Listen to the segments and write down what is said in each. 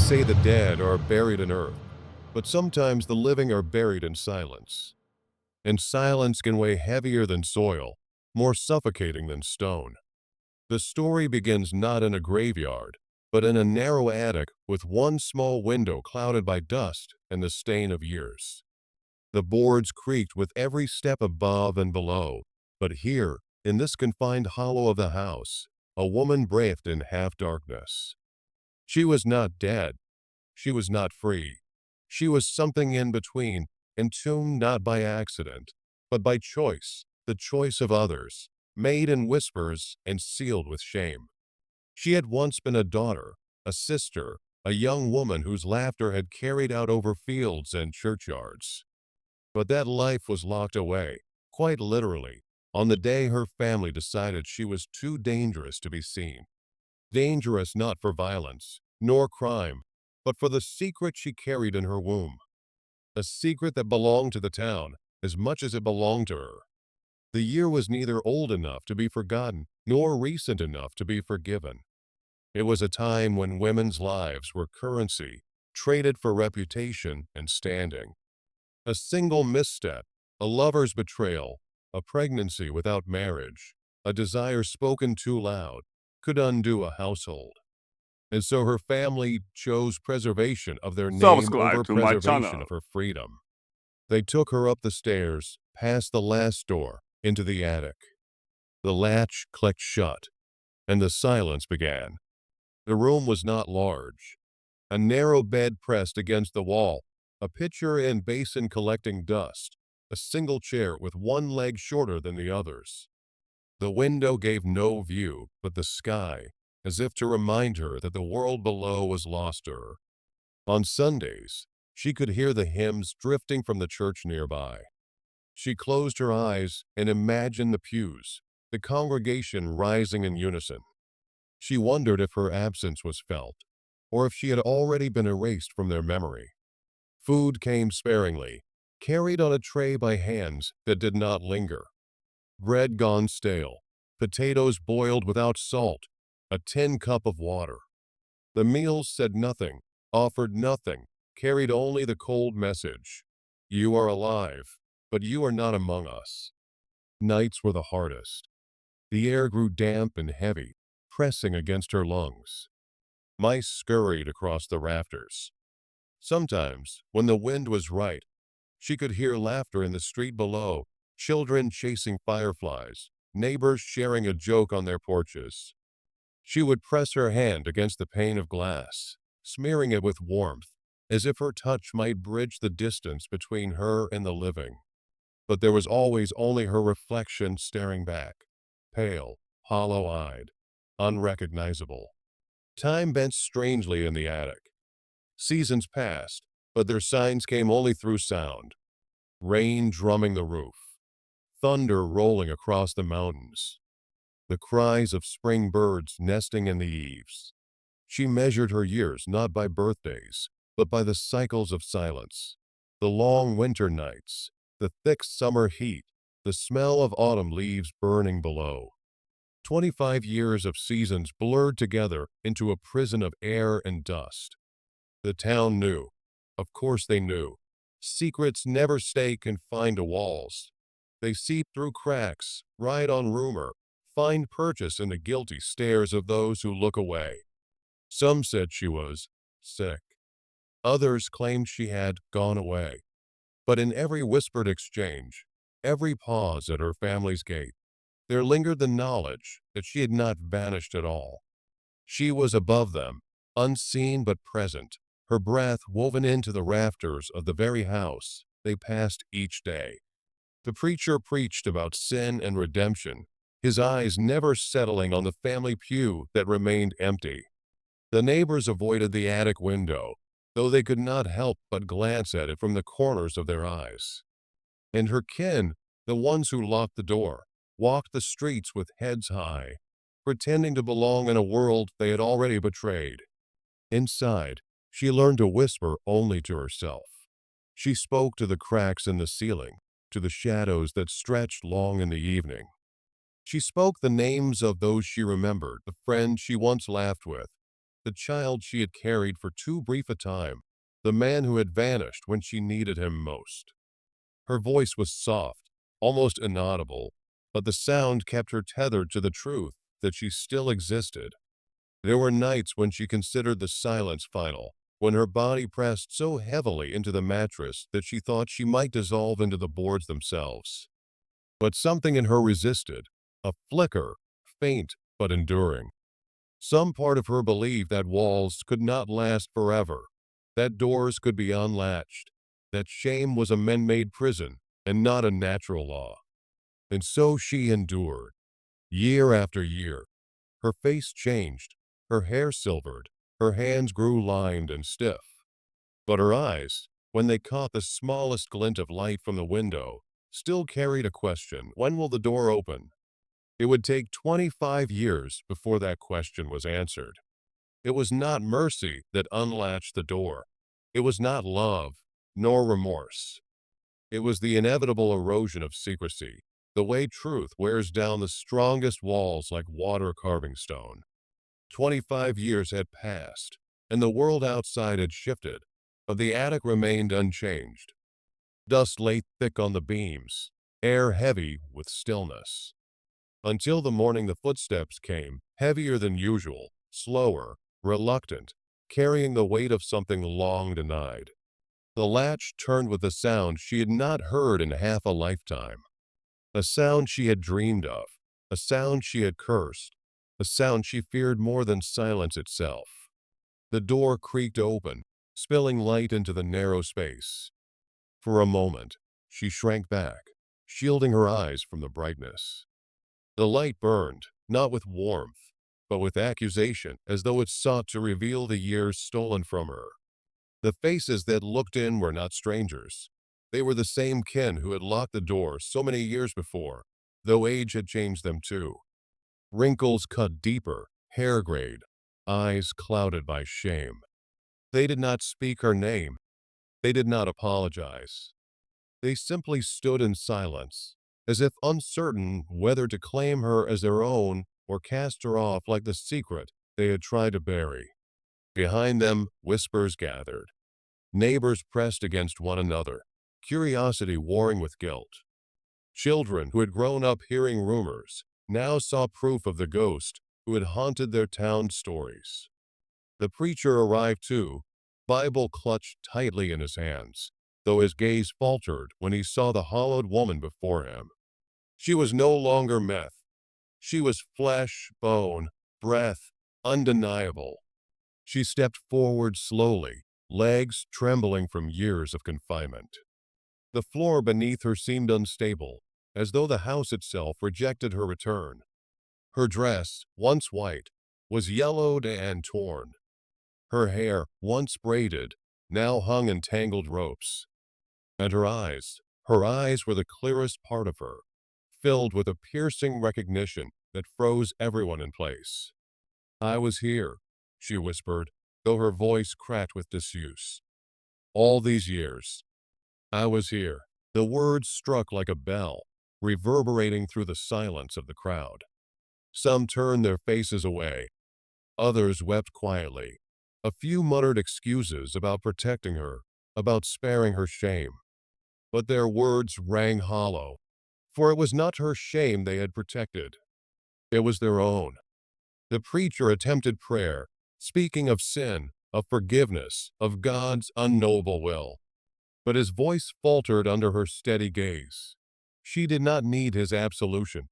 say the dead are buried in earth, but sometimes the living are buried in silence. And silence can weigh heavier than soil, more suffocating than stone. The story begins not in a graveyard, but in a narrow attic with one small window clouded by dust and the stain of years. The boards creaked with every step above and below, but here, in this confined hollow of the house, a woman breathed in half-darkness. She was not dead. She was not free. She was something in between, entombed not by accident, but by choice, the choice of others, made in whispers and sealed with shame. She had once been a daughter, a sister, a young woman whose laughter had carried out over fields and churchyards. But that life was locked away, quite literally, on the day her family decided she was too dangerous to be seen. Dangerous not for violence, nor crime, but for the secret she carried in her womb. A secret that belonged to the town as much as it belonged to her. The year was neither old enough to be forgotten, nor recent enough to be forgiven. It was a time when women's lives were currency, traded for reputation and standing. A single misstep, a lover's betrayal, a pregnancy without marriage, a desire spoken too loud, could undo a household. And so her family chose preservation of their name over Subscribe to my preservation of channel. her freedom. They took her up the stairs, past the last door, into the attic. The latch clicked shut, and the silence began. The room was not large. A narrow bed pressed against the wall, a pitcher and basin collecting dust, a single chair with one leg shorter than the others. The window gave no view but the sky, as if to remind her that the world below was lost to her. On Sundays, she could hear the hymns drifting from the church nearby. She closed her eyes and imagined the pews, the congregation rising in unison. She wondered if her absence was felt, or if she had already been erased from their memory. Food came sparingly, carried on a tray by hands that did not linger. Bread gone stale, potatoes boiled without salt, a tin cup of water. The meals said nothing, offered nothing, carried only the cold message. You are alive, but you are not among us. Nights were the hardest. The air grew damp and heavy, pressing against her lungs. Mice scurried across the rafters. Sometimes, when the wind was right, she could hear laughter in the street below, children chasing fireflies, neighbors sharing a joke on their porches. She would press her hand against the pane of glass, smearing it with warmth, as if her touch might bridge the distance between her and the living. But there was always only her reflection staring back, pale, hollow-eyed, unrecognizable. Time bent strangely in the attic. Seasons passed, but their signs came only through sound. Rain drumming the roof, thunder rolling across the mountains, the cries of spring birds nesting in the eaves. She measured her years not by birthdays, but by the cycles of silence, the long winter nights, the thick summer heat, the smell of autumn leaves burning below. 25 years of seasons blurred together into a prison of air and dust. The town knew. Of course they knew. Secrets never stay confined to walls. They seep through cracks, ride on rumor, find purchase in the guilty stares of those who look away. Some said she was sick. Others claimed she had gone away. But in every whispered exchange, every pause at her family's gate, there lingered the knowledge that she had not vanished at all. She was above them, unseen but present, her breath woven into the rafters of the very house they passed each day. The preacher preached about sin and redemption, his eyes never settling on the family pew that remained empty. The neighbors avoided the attic window, though they could not help but glance at it from the corners of their eyes. And her kin, the ones who locked the door, walked the streets with heads high, pretending to belong in a world they had already betrayed. Inside, she learned to whisper only to herself. She spoke to the cracks in the ceiling, to the shadows that stretched long in the evening. She spoke the names of those she remembered, the friends she once laughed with, the child she had carried for too brief a time, the man who had vanished when she needed him most. Her voice was soft, almost inaudible, but the sound kept her tethered to the truth that she still existed. There were nights when she considered the silence final, when her body pressed so heavily into the mattress that she thought she might dissolve into the boards themselves. But something in her resisted, a flicker, faint but enduring. Some part of her believed that walls could not last forever, that doors could be unlatched, that shame was a man-made prison and not a natural law. And so she endured, year after year. Her face changed, her hair silvered, her hands grew lined and stiff. But her eyes, when they caught the smallest glint of light from the window, still carried a question: when will the door open? It would take 25 years before that question was answered. It was not mercy that unlatched the door. It was not love, nor remorse. It was the inevitable erosion of secrecy, the way truth wears down the strongest walls like water carving stone. 25 years had passed, and the world outside had shifted, but the attic remained unchanged. Dust lay thick on the beams, air heavy with stillness. Until the morning the footsteps came, heavier than usual, slower, reluctant, carrying the weight of something long denied. The latch turned with a sound she had not heard in half a lifetime. A sound she had dreamed of, a sound she had cursed, a sound she feared more than silence itself. The door creaked open, spilling light into the narrow space. For a moment, she shrank back, shielding her eyes from the brightness. The light burned, not with warmth, but with accusation, as though it sought to reveal the years stolen from her. The faces that looked in were not strangers. They were the same kin who had locked the door so many years before, though age had changed them too. Wrinkles cut deeper, hair grayed, eyes clouded by shame. They did not speak her name. They did not apologize. They simply stood in silence, as if uncertain whether to claim her as their own or cast her off like the secret they had tried to bury. Behind them, whispers gathered. Neighbors pressed against one another, curiosity warring with guilt. Children who had grown up hearing rumors now saw proof of the ghost who had haunted their town's stories. The preacher arrived too, Bible clutched tightly in his hands, though his gaze faltered when he saw the hollowed woman before him. She was no longer myth. She was flesh, bone, breath, undeniable. She stepped forward slowly, legs trembling from years of confinement. The floor beneath her seemed unstable, as though the house itself rejected her return. Her dress, once white, was yellowed and torn. Her hair, once braided, now hung in tangled ropes. And her eyes were the clearest part of her, filled with a piercing recognition that froze everyone in place. "I was here," she whispered, though her voice cracked with disuse. "All these years. I was here." The words struck like a bell, reverberating through the silence of the crowd. Some turned their faces away. Others wept quietly. A few muttered excuses about protecting her, about sparing her shame. But their words rang hollow, for it was not her shame they had protected. It was their own. The preacher attempted prayer, speaking of sin, of forgiveness, of God's unknowable will. But his voice faltered under her steady gaze. She did not need his absolution.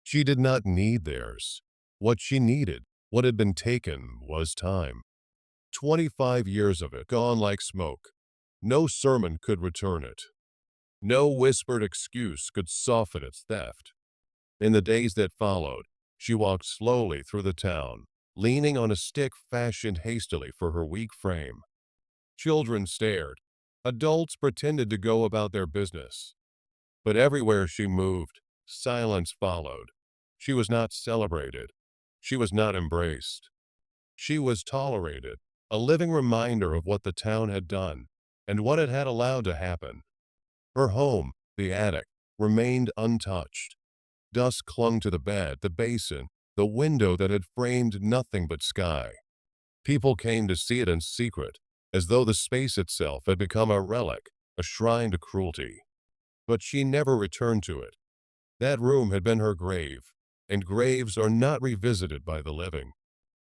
She did not need theirs. What she needed, what had been taken, was time. 25 years of it gone like smoke. No sermon could return it. No whispered excuse could soften its theft. In the days that followed, she walked slowly through the town, leaning on a stick fashioned hastily for her weak frame. Children stared. Adults pretended to go about their business. But everywhere she moved, silence followed. She was not celebrated. She was not embraced. She was tolerated, a living reminder of what the town had done and what it had allowed to happen. Her home, the attic, remained untouched. Dust clung to the bed, the basin, the window that had framed nothing but sky. People came to see it in secret, as though the space itself had become a relic, a shrine to cruelty. But she never returned to it. That room had been her grave, and graves are not revisited by the living.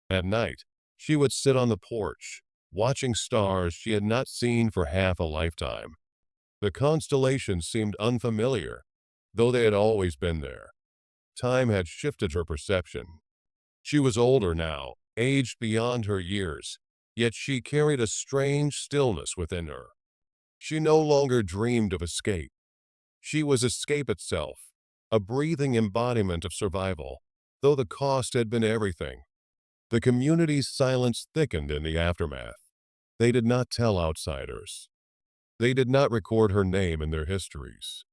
At night, she would sit on the porch, watching stars she had not seen for half a lifetime. The constellations seemed unfamiliar, though they had always been there. Time had shifted her perception. She was older now, aged beyond her years, yet she carried a strange stillness within her. She no longer dreamed of escape. She was escape itself, a breathing embodiment of survival, though the cost had been everything. The community's silence thickened in the aftermath. They did not tell outsiders. They did not record her name in their histories.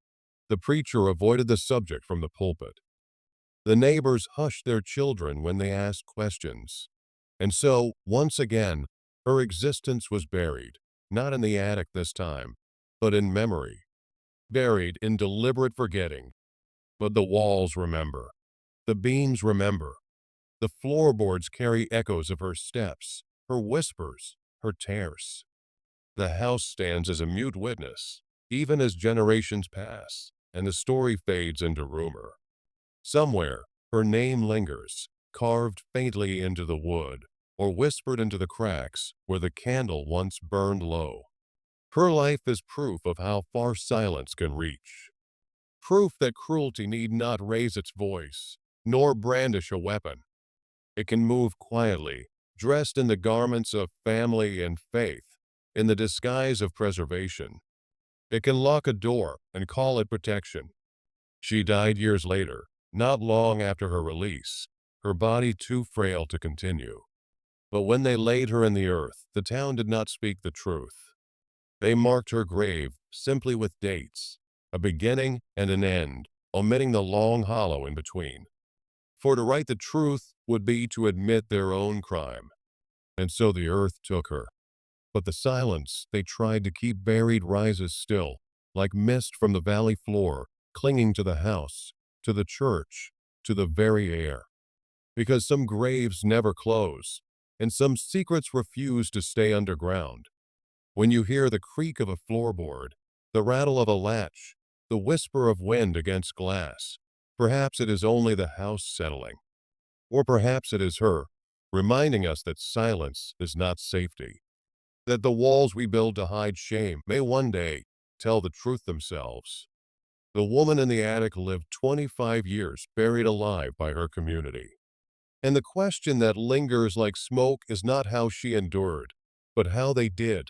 The preacher avoided the subject from the pulpit. The neighbors hushed their children when they asked questions. And so, once again, her existence was buried, not in the attic this time, but in memory, buried in deliberate forgetting. But the walls remember. The beams remember. The floorboards carry echoes of her steps, her whispers, her tears. The house stands as a mute witness, even as generations pass, and the story fades into rumor. Somewhere, her name lingers, carved faintly into the wood, or whispered into the cracks where the candle once burned low. Her life is proof of how far silence can reach. Proof that cruelty need not raise its voice, nor brandish a weapon. It can move quietly, dressed in the garments of family and faith, in the disguise of preservation. It can lock a door and call it protection. She died years later, not long after her release, her body too frail to continue. But when they laid her in the earth, the town did not speak the truth. They marked her grave simply with dates, a beginning and an end, omitting the long hollow in between. For to write the truth would be to admit their own crime. And so the earth took her. But the silence they tried to keep buried rises still, like mist from the valley floor, clinging to the house, to the church, to the very air. Because some graves never close, and some secrets refuse to stay underground. When you hear the creak of a floorboard, the rattle of a latch, the whisper of wind against glass, perhaps it is only the house settling. Or perhaps it is her, reminding us that silence is not safety. That the walls we build to hide shame may one day tell the truth themselves. The woman in the attic lived 25 years buried alive by her community. And the question that lingers like smoke is not how she endured, but how they did.